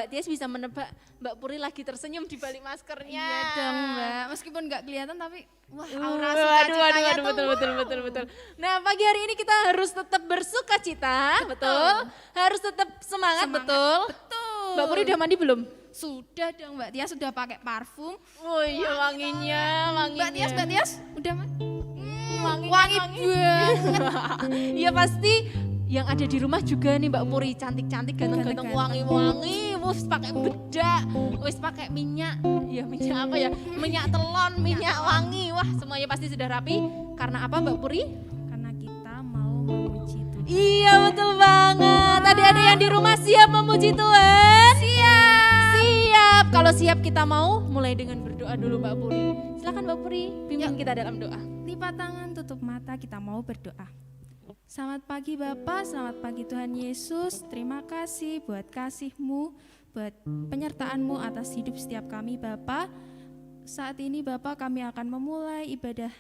Mbak Tias bisa menebak Mbak Puri lagi tersenyum di balik maskernya. Iya dong Mbak, meskipun nggak kelihatan tapi wah aura Waduh, sukacitanya waduh, tuh betul. Nah, pagi hari ini kita harus tetap bersuka cita, betul. Harus tetap semangat, betul. Betul. Mbak Puri udah mandi belum? Sudah dong Mbak Tias, sudah pakai parfum. Oh iya, wanginya. Mbak Tias, udah mandi? Wangi banget. Iya pasti yang ada di rumah juga nih Mbak Puri, cantik-cantik, ganteng-ganteng, wangi-wangi, wis pakai bedak, wis pakai minyak, ya minyak apa ya, minyak telon, minyak wangi, wah semuanya pasti sudah rapi. Karena apa Mbak Puri? Karena kita mau memuji Tuhan. Iya betul banget, adik-adik yang di rumah siap memuji Tuhan? Siap, kalau siap kita mau mulai dengan berdoa dulu Mbak Puri. Silakan Mbak Puri, pimpin kita dalam doa. Lipat tangan, tutup mata, kita mau berdoa. Selamat pagi Bapak, selamat pagi Tuhan Yesus. Terima kasih buat kasih-Mu, buat penyertaan-Mu atas hidup setiap kami Bapak. Saat ini Bapak kami akan memulai ibadah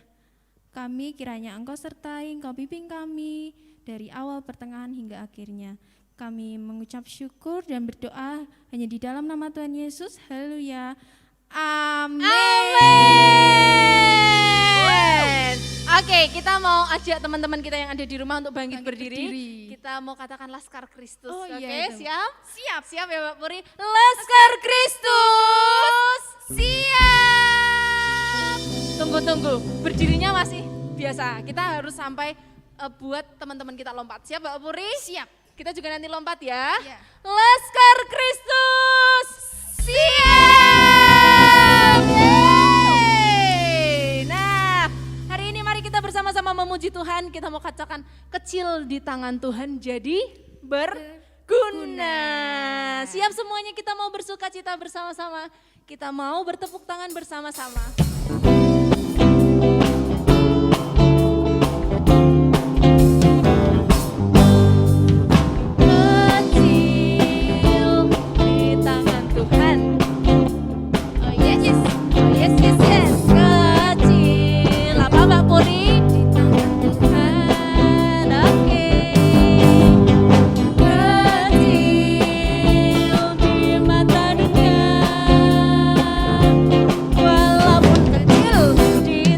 kami, kiranya Engkau sertai, Engkau bimbing kami dari awal, pertengahan hingga akhirnya. Kami mengucap syukur dan berdoa hanya di dalam nama Tuhan Yesus. Haleluya. Amin. Oke, kita mau ajak teman-teman kita yang ada di rumah untuk bangkit berdiri. Kita mau katakan Laskar Kristus. Oh, Oke, iya, siap? Siap. Siap ya Mbak Puri? Laskar Kristus. Siap. Tunggu. Berdirinya masih biasa. Kita harus sampai buat teman-teman kita lompat. Siap Mbak Puri? Siap. Kita juga nanti lompat ya. Iya. Laskar Kristus. Siap. Yeay. Nah, hari ini mari kita bersama-sama memuji Tuhan. Kita mau katakan kecil di tangan Tuhan jadi berguna. Siap semuanya, kita mau bersuka cita bersama-sama. Kita mau bertepuk tangan bersama-sama. Kecil di tangan Tuhan. Oh yes. Kecil apa Mbak Puri? Di tangan Tuhan. Oke. Kecil di mata dunia. Walaupun kecil di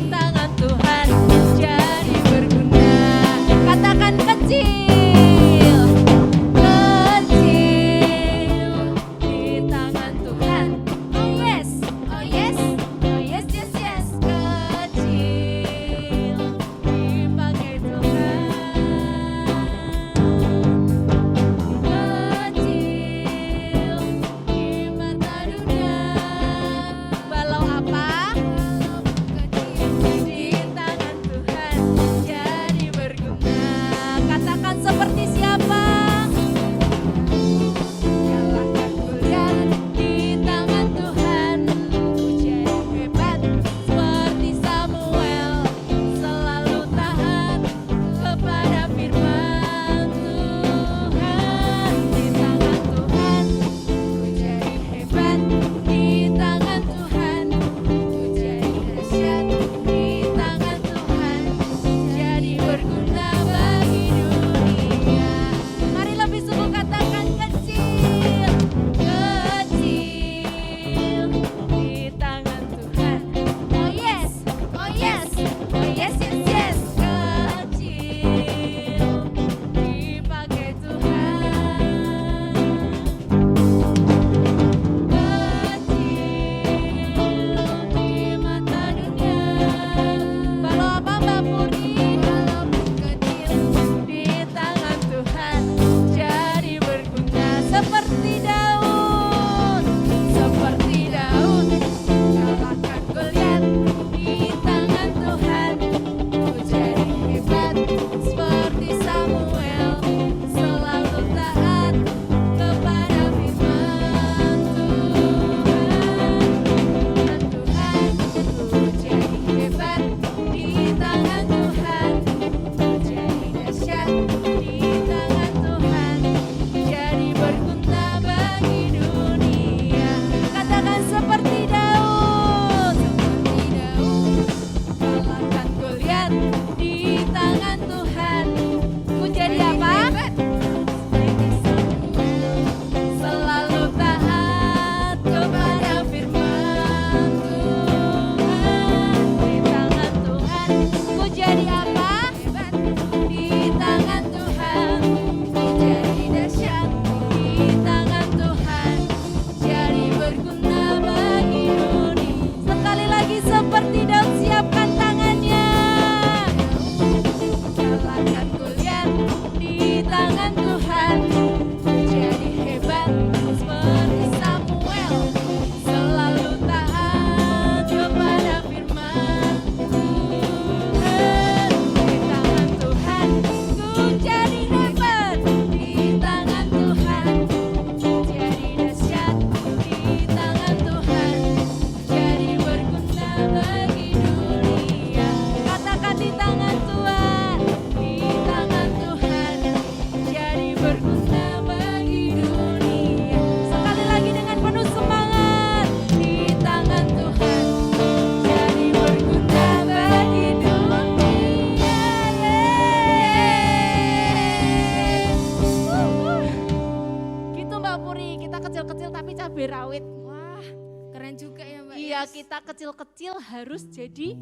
kita kecil-kecil harus jadi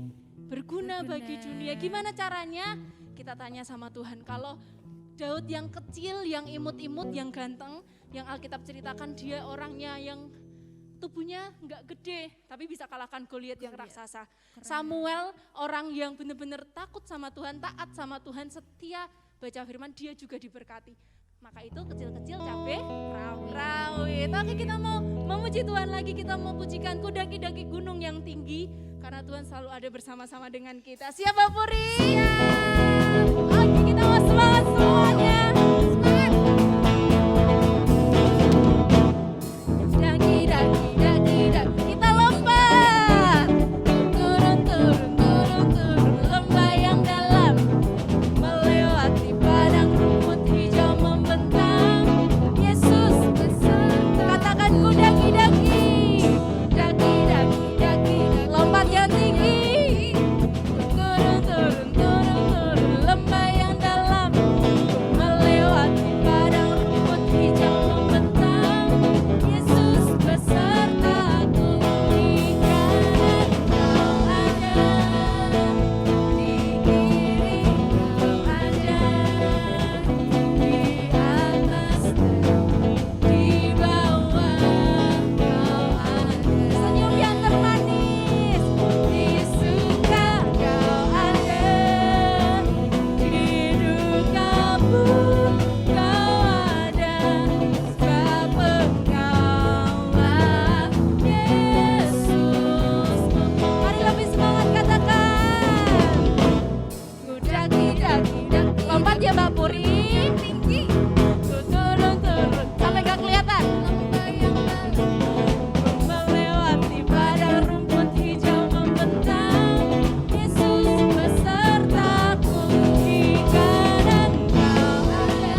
berguna bagi dunia. Gimana caranya? Kita tanya sama Tuhan. Kalau Daud yang kecil, yang imut-imut, yang ganteng, yang Alkitab ceritakan dia orangnya yang tubuhnya enggak gede, tapi bisa kalahkan Goliat yang raksasa. Samuel orang yang benar-benar takut sama Tuhan, taat sama Tuhan, setia baca firman, dia juga diberkati. Maka itu kecil-kecil cabai rawit. Oke, kita mau memuji Tuhan lagi, kita mau pujikan ku daki-daki gunung yang tinggi, karena Tuhan selalu ada bersama-sama dengan kita. Siap Mbak Puri? Siap. Oke, kita mau semangat semuanya. Semangat. Daki, kita lompat. Turun, lembah yang dalam, melewati padang rumput hijau membentang. Yesus beserta. Katakan ku daki, lompat yang tinggi. Turun, lembah yang dalam, melewati padang rumput hijau membentang. Yesus besertaku, di kanan kau ada, di kiri kau ada, di atas dan di bawah kau ada. Senyum yang termanis, di suka kau ada, di duka pun kau ada, sebab engkaulah Yesus. Mari lebih semangat katakan. Ku daki, lompat ya Mbak Puri, tinggi. Ku turun, sampai gak kelihatan. Melewati padang rumput hijau membentang. Yesus besertaku, di kanan kau ada,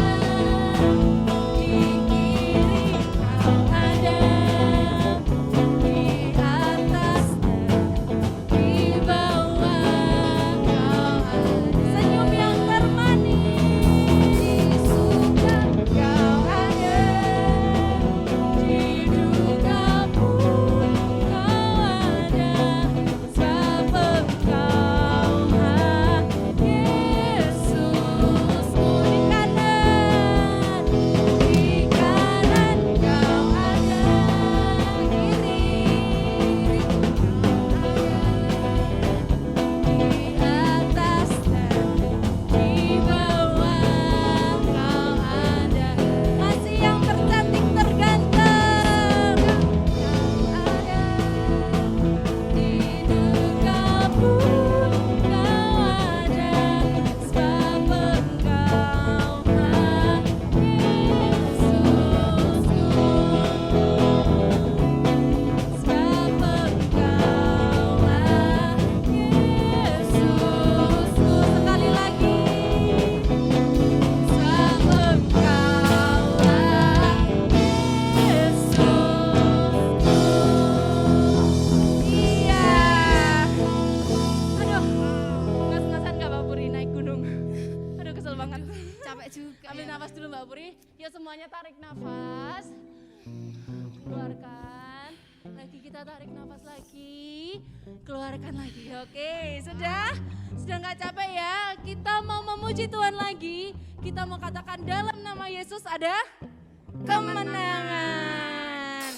di kiri kau ada, di atas dan di bawah kau ada. Senyum yang termanis, di suka kau ada, di duka pun kau ada, sebab engkaulah Yesus. Di kanan kau ada, kiri di atas dan di bawah kau ada. Masih yang tercantik terganteng kau ada, di duka pun kau ada, sebab engkaulah Yesusku, sebab engkaulah Yesusku. Sekali lagi, sebab engkaulah Yesusku. Iya. Aduh, ngas-ngasan gak Mbak Puri naik gunung? Aduh, kesel banget. Capek juga. Ambil nafas dulu Mbak Puri. Ya semuanya tarik nafas. Keluarkan. Lagi kita tarik nafas lagi. Keluarkan lagi. Oke, sudah? Sudah nggak capek ya? Kita mau memuji Tuhan lagi. Kita mau katakan dalam nama Yesus ada kemenangan.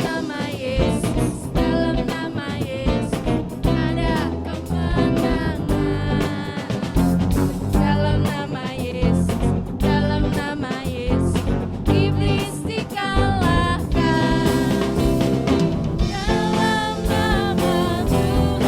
Nama Yesus, dalam nama Yesus ada kemenangan. Dalam nama Yesus, dalam nama Yesus iblis dikalahkan. Dalam nama Tuhan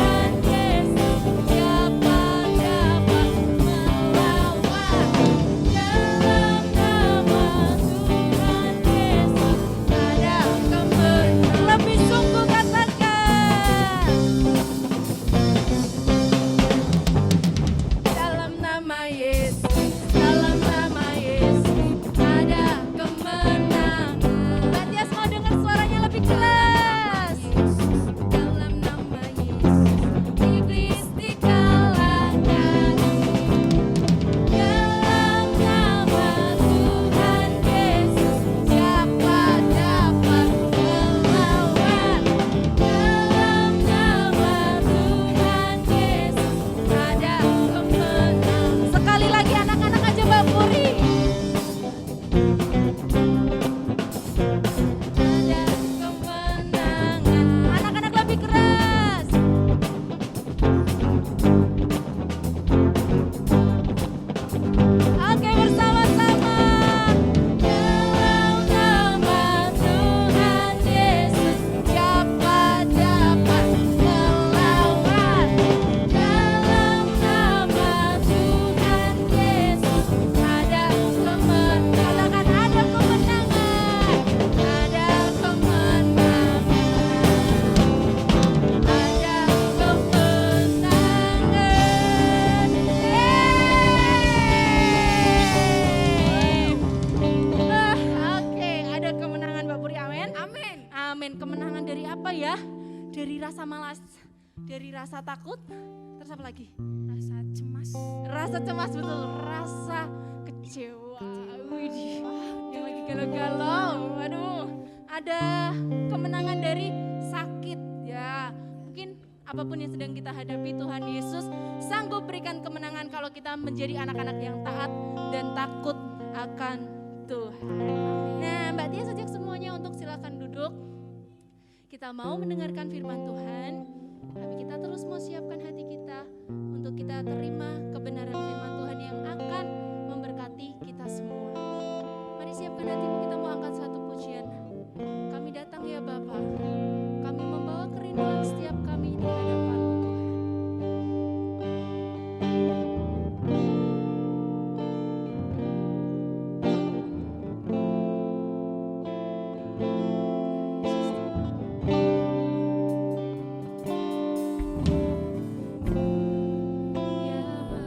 dari rasa malas, dari rasa takut, terus apa lagi? Rasa cemas. Rasa cemas, betul, rasa kecewa. Widih, yang lagi galau-galau. Aduh, ada kemenangan dari sakit ya. Mungkin apapun yang sedang kita hadapi, Tuhan Yesus sanggup berikan kemenangan kalau kita menjadi anak-anak yang taat dan takut akan Tuhan. Nah, Mbak Tia sejak semuanya untuk silakan duduk. Kita mau mendengarkan firman Tuhan, tapi kita terus mau siapkan hati kita untuk kita terima kebenaran firman Tuhan yang akan memberkati kita semua. Mari siapkan hatimu, kita mau angkat satu pujian. Kami datang ya Bapa, kami membawa kerinduan setiap kami di hadapan-Mu Tuhan. Ya Bapa,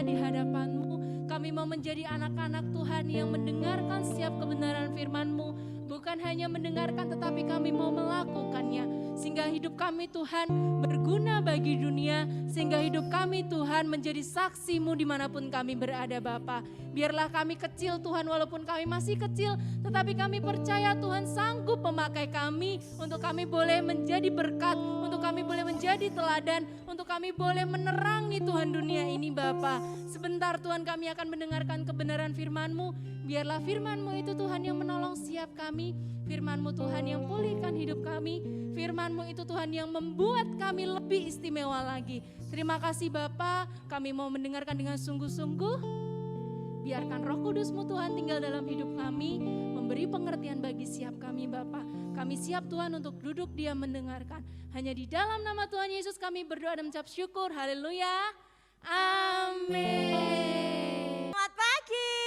setia di hadapan-Mu. Kami mau menjadi anak-anak Tuhan yang mendengarkan setiap kebenaran firman-Mu. Bukan hanya mendengarkan tetapi kami mau melakukannya. Sehingga hidup kami Tuhan berguna bagi dunia. Sehingga hidup kami Tuhan menjadi saksi-Mu dimanapun kami berada Bapa. Biarlah kami kecil Tuhan walaupun kami masih kecil. Tetapi kami percaya Tuhan sanggup memakai kami. Untuk kami boleh menjadi berkat. Untuk kami boleh menjadi teladan. Untuk kami boleh menerangi Tuhan dunia ini Bapa. Sebentar Tuhan kami akan mendengarkan kebenaran firman-Mu. Biarlah firman-Mu itu Tuhan yang menolong setiap kami. Firman-Mu Tuhan yang pulihkan hidup kami. Firman-Mu itu Tuhan yang membuat kami lebih istimewa lagi. Terima kasih Bapa, kami mau mendengarkan dengan sungguh-sungguh. Biarkan Roh Kudus-Mu Tuhan tinggal dalam hidup kami. Memberi pengertian bagi setiap kami Bapa. Kami siap Tuhan untuk duduk diam mendengarkan. Hanya di dalam nama Tuhan Yesus kami berdoa dan mengucap syukur. Haleluya. Amin. Selamat pagi,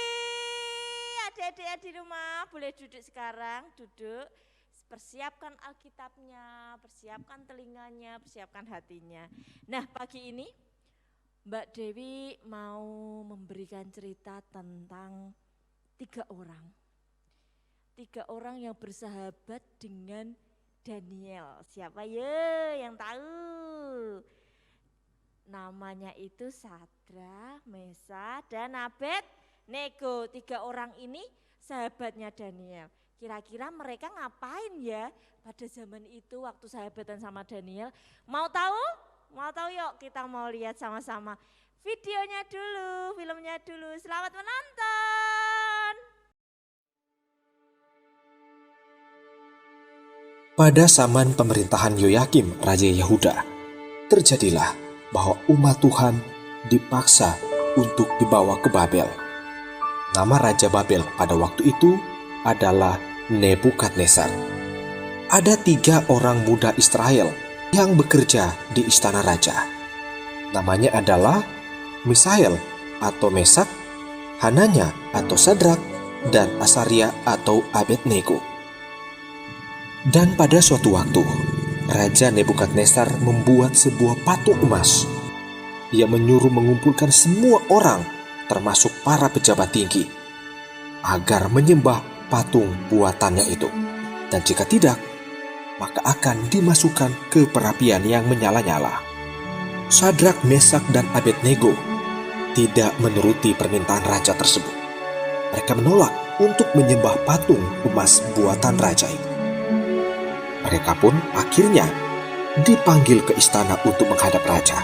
adik-adik di rumah boleh duduk sekarang, duduk. Persiapkan Alkitabnya, persiapkan telinganya, persiapkan hatinya. Nah pagi ini Mbak Dewi mau memberikan cerita tentang tiga orang yang bersahabat dengan Daniel. Siapa ya yang tahu? Namanya itu Sadrak, Mesak, dan Abednego. Tiga orang ini sahabatnya Daniel. Kira-kira mereka ngapain ya pada zaman itu waktu sahabatan sama Daniel? Mau tahu? Mau tahu yuk kita mau lihat sama-sama. Videonya dulu, filmnya dulu. Selamat menonton. Pada zaman pemerintahan Yoyakim, Raja Yehuda, terjadilah bahwa umat Tuhan dipaksa untuk dibawa ke Babel. Nama Raja Babel pada waktu itu adalah Nebukadnezar. Ada 3 orang muda Israel yang bekerja di istana raja. Namanya adalah Misael atau Mesak, Hananya atau Sadrak, dan Asaria atau Abednego. Dan pada suatu waktu, Raja Nebukadnezar membuat sebuah patung emas. Ia menyuruh mengumpulkan semua orang, termasuk para pejabat tinggi, agar menyembah patung buatannya itu. Dan jika tidak, maka akan dimasukkan ke perapian yang menyala-nyala. Sadrak, Mesak, dan Abednego tidak menuruti permintaan raja tersebut. Mereka menolak untuk menyembah patung emas buatan raja itu. Mereka pun akhirnya dipanggil ke istana untuk menghadap raja.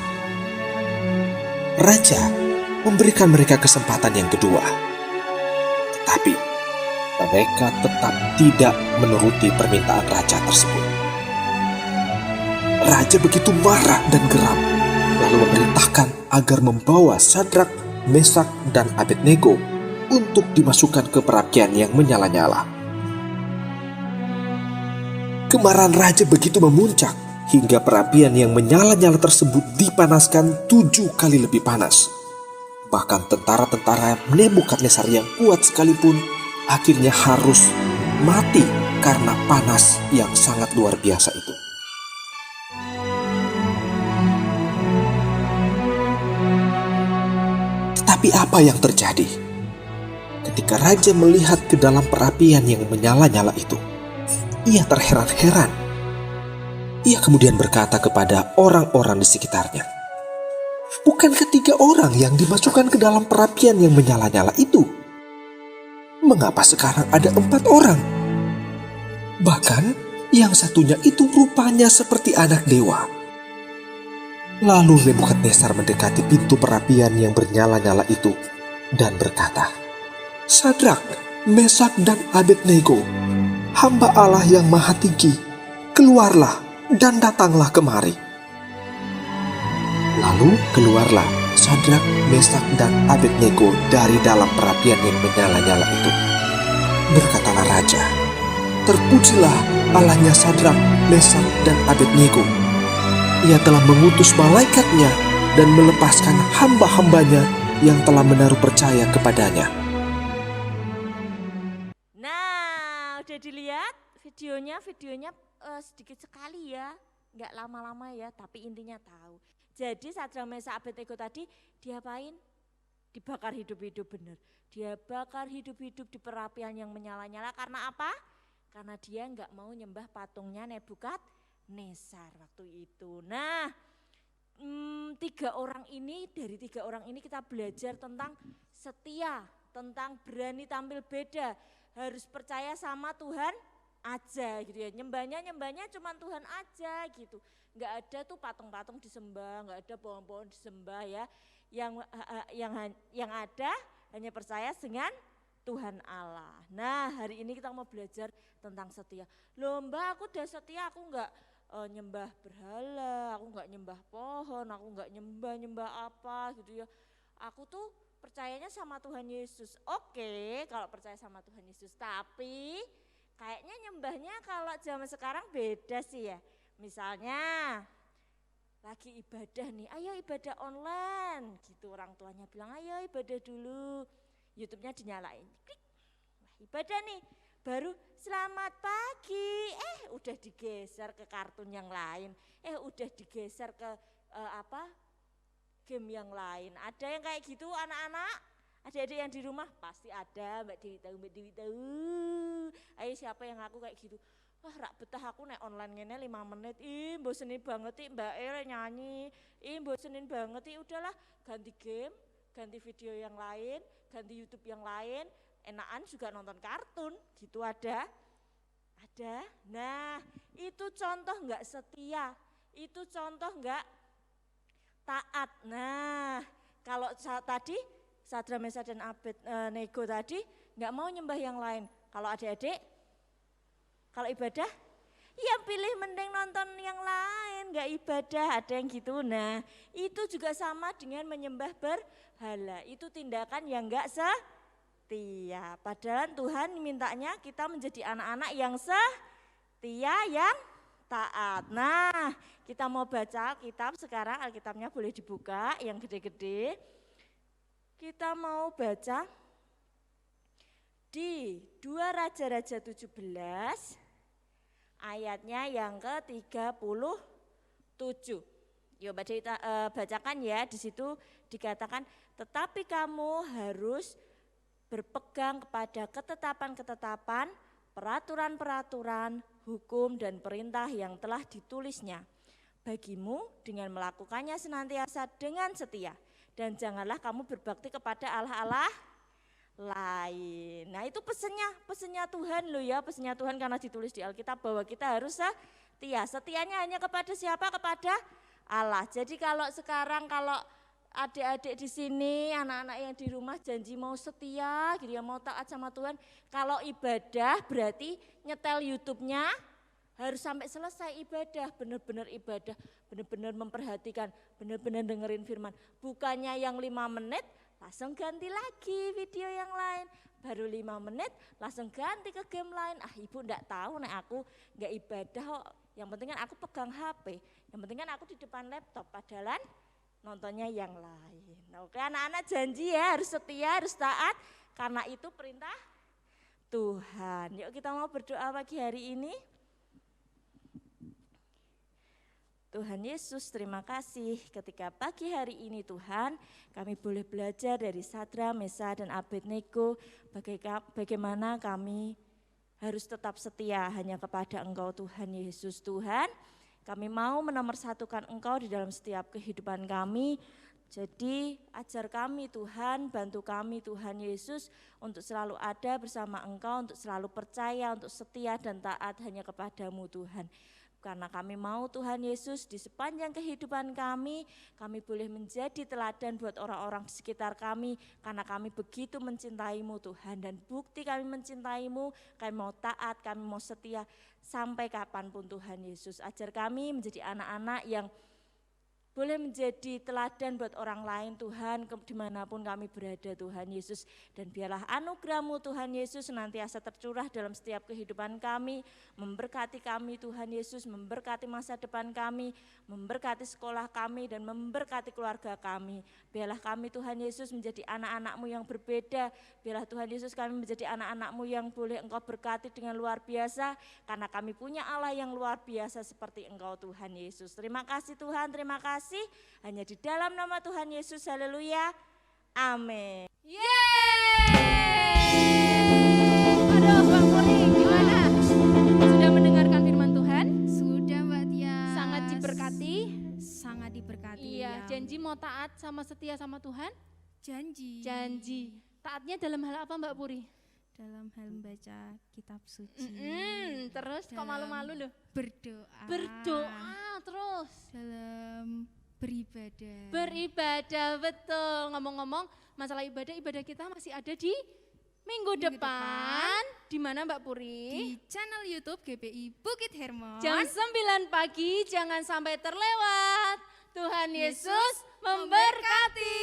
Raja memberikan mereka kesempatan yang kedua. Tetapi mereka tetap tidak menuruti permintaan raja tersebut. Raja begitu marah dan geram, lalu memerintahkan agar membawa Sadrak, Mesak, dan Abednego untuk dimasukkan ke perapian yang menyala-nyala. Kemarahan raja begitu memuncak hingga perapian yang menyala-nyala tersebut dipanaskan 7 kali lebih panas. Bahkan tentara-tentara Nebukadnezar yang kuat sekalipun akhirnya harus mati karena panas yang sangat luar biasa itu. Tetapi apa yang terjadi? Ketika raja melihat ke dalam perapian yang menyala-nyala itu, ia terheran-heran. Ia kemudian berkata kepada orang-orang di sekitarnya, "Bukankah 3 orang yang dimasukkan ke dalam perapian yang menyala-nyala itu? Mengapa sekarang ada 4 orang? Bahkan yang satunya itu rupanya seperti anak dewa." Lalu Nebukadnezar mendekati pintu perapian yang bernyala-nyala itu dan berkata, "Sadrak, Mesak, dan Abednego, hamba Allah yang Maha Tinggi, keluarlah dan datanglah kemari." Lalu keluarlah Sadrak, Mesak, dan Abednego dari dalam perapian yang menyala-nyala itu. Berkatalah raja, "Terpujilah Allahnya Sadrak, Mesak, dan Abednego. Ia telah mengutus malaikatnya dan melepaskan hamba-hambanya yang telah menaruh percaya kepadanya." Nah, udah dilihat videonya sedikit sekali ya, nggak lama-lama ya, tapi intinya tahu. Jadi Sadrak, Mesak, Abednego tadi diapain? dibakar hidup-hidup benar. Dia bakar hidup-hidup di perapian yang menyala-nyala karena apa? Karena dia enggak mau nyembah patungnya Nebukadnezar waktu itu. Nah, dari tiga orang ini kita belajar tentang setia, tentang berani tampil beda, harus percaya sama Tuhan aja gitu ya. Nyembahnya cuma Tuhan aja gitu. Enggak ada tuh patung-patung disembah, enggak ada pohon-pohon disembah ya. Yang ada hanya percaya dengan Tuhan Allah. Nah, hari ini kita mau belajar tentang setia. Loh Mbak, aku udah setia, aku enggak nyembah berhala, aku enggak nyembah pohon, aku enggak nyembah apa gitu ya. Aku tuh percayanya sama Tuhan Yesus. Oke, kalau percaya sama Tuhan Yesus, tapi kayaknya nyembahnya kalau zaman sekarang beda sih ya. Misalnya lagi ibadah nih, ayo ibadah online gitu, orang tuanya bilang ayo ibadah dulu, YouTube-nya dinyalain, klik, wah ibadah nih, baru selamat pagi, udah digeser ke kartun yang lain, udah digeser ke game yang lain. Ada yang kayak gitu anak-anak, adik-adik yang di rumah pasti ada, Mbak Dewi tahu, ayo siapa yang ngaku kayak gitu. Wah rak betah aku nek online ngene 5 menit, bosenin banget Mbak nyanyi, bosenin banget udahlah ganti game, ganti video yang lain, ganti YouTube yang lain, enakan juga nonton kartun gitu ada. Nah itu contoh enggak setia, itu contoh enggak taat. Nah kalau tadi Sadra Mesa dan Abednego tadi enggak mau nyembah yang lain, kalau adik-adik kalau ibadah, ya pilih mending nonton yang lain, enggak ibadah, ada yang gitu. Nah itu juga sama dengan menyembah berhala, itu tindakan yang enggak setia. Padahal Tuhan mintanya kita menjadi anak-anak yang setia, yang taat. Nah kita mau baca Alkitab sekarang, Alkitabnya boleh dibuka yang gede-gede. Kita mau baca di 2 Raja-Raja 17 ayatnya yang ke-37. Yuk bacakan ya, di situ dikatakan tetapi kamu harus berpegang kepada ketetapan-ketetapan, peraturan-peraturan, hukum dan perintah yang telah ditulisnya bagimu dengan melakukannya senantiasa dengan setia, dan janganlah kamu berbakti kepada Allah-Allah lain. Nah itu pesennya Tuhan loh ya, pesennya Tuhan karena ditulis di Alkitab bahwa kita harus setia. Setianya hanya kepada siapa? Kepada Allah. Jadi kalau sekarang adik-adik di sini, anak-anak yang di rumah janji mau setia gitu ya, mau taat sama Tuhan. Kalau ibadah berarti nyetel YouTube-nya harus sampai selesai ibadah, benar-benar ibadah, benar-benar memperhatikan, benar-benar dengerin firman. Bukannya yang 5 menit langsung ganti lagi video yang lain, baru 5 menit langsung ganti ke game lain. Ibu enggak tahu nek aku enggak ibadah kok, yang penting kan aku pegang HP, yang penting kan aku di depan laptop, padahal nontonnya yang lain. Oke anak-anak janji ya harus setia, harus taat, karena itu perintah Tuhan. Yuk kita mau berdoa pagi hari ini. Tuhan Yesus, terima kasih ketika pagi hari ini Tuhan kami boleh belajar dari Sadra, Mesa dan Abednego bagaimana kami harus tetap setia hanya kepada Engkau Tuhan Yesus. Tuhan, kami mau menomorsatukan Engkau di dalam setiap kehidupan kami. Jadi ajar kami Tuhan, bantu kami Tuhan Yesus untuk selalu ada bersama Engkau, untuk selalu percaya, untuk setia dan taat hanya kepadamu Tuhan. Karena kami mau Tuhan Yesus di sepanjang kehidupan kami boleh menjadi teladan buat orang-orang di sekitar kami. Karena kami begitu mencintaimu Tuhan, dan bukti kami mencintaimu, kami mau taat, kami mau setia sampai kapanpun Tuhan Yesus. Ajar kami menjadi anak-anak yang boleh menjadi teladan buat orang lain Tuhan, dimanapun kami berada Tuhan Yesus. Dan biarlah anugerah-Mu Tuhan Yesus senantiasa tercurah dalam setiap kehidupan kami, memberkati kami Tuhan Yesus, memberkati masa depan kami, memberkati sekolah kami dan memberkati keluarga kami. Biarlah kami Tuhan Yesus menjadi anak-anak-Mu yang berbeda, biarlah Tuhan Yesus kami menjadi anak-anak-Mu yang boleh Engkau berkati dengan luar biasa, karena kami punya Allah yang luar biasa seperti Engkau Tuhan Yesus. Terima kasih Tuhan, terima kasih. Hanya di dalam nama Tuhan Yesus, haleluya, Amin. Aduh, Mbak Puri, gimana? Sudah mendengarkan firman Tuhan? Sudah Mbak Tia. Sangat diberkati. Sangat diberkati. Iya, ya. janji mau taat sama setia sama Tuhan? Janji. Janji. Taatnya dalam hal apa Mbak Puri? Dalam hal membaca kitab suci. Terus kok Dalam malu-malu loh? Berdoa. Berdoa terus. Dalam beribadah. Beribadah, betul. Ngomong-ngomong, masalah ibadah kita masih ada di minggu depan. Di mana Mbak Puri? Di channel YouTube GPI Bukit Hermon. Jam 9 pagi, jangan sampai terlewat. Tuhan Yesus memberkati.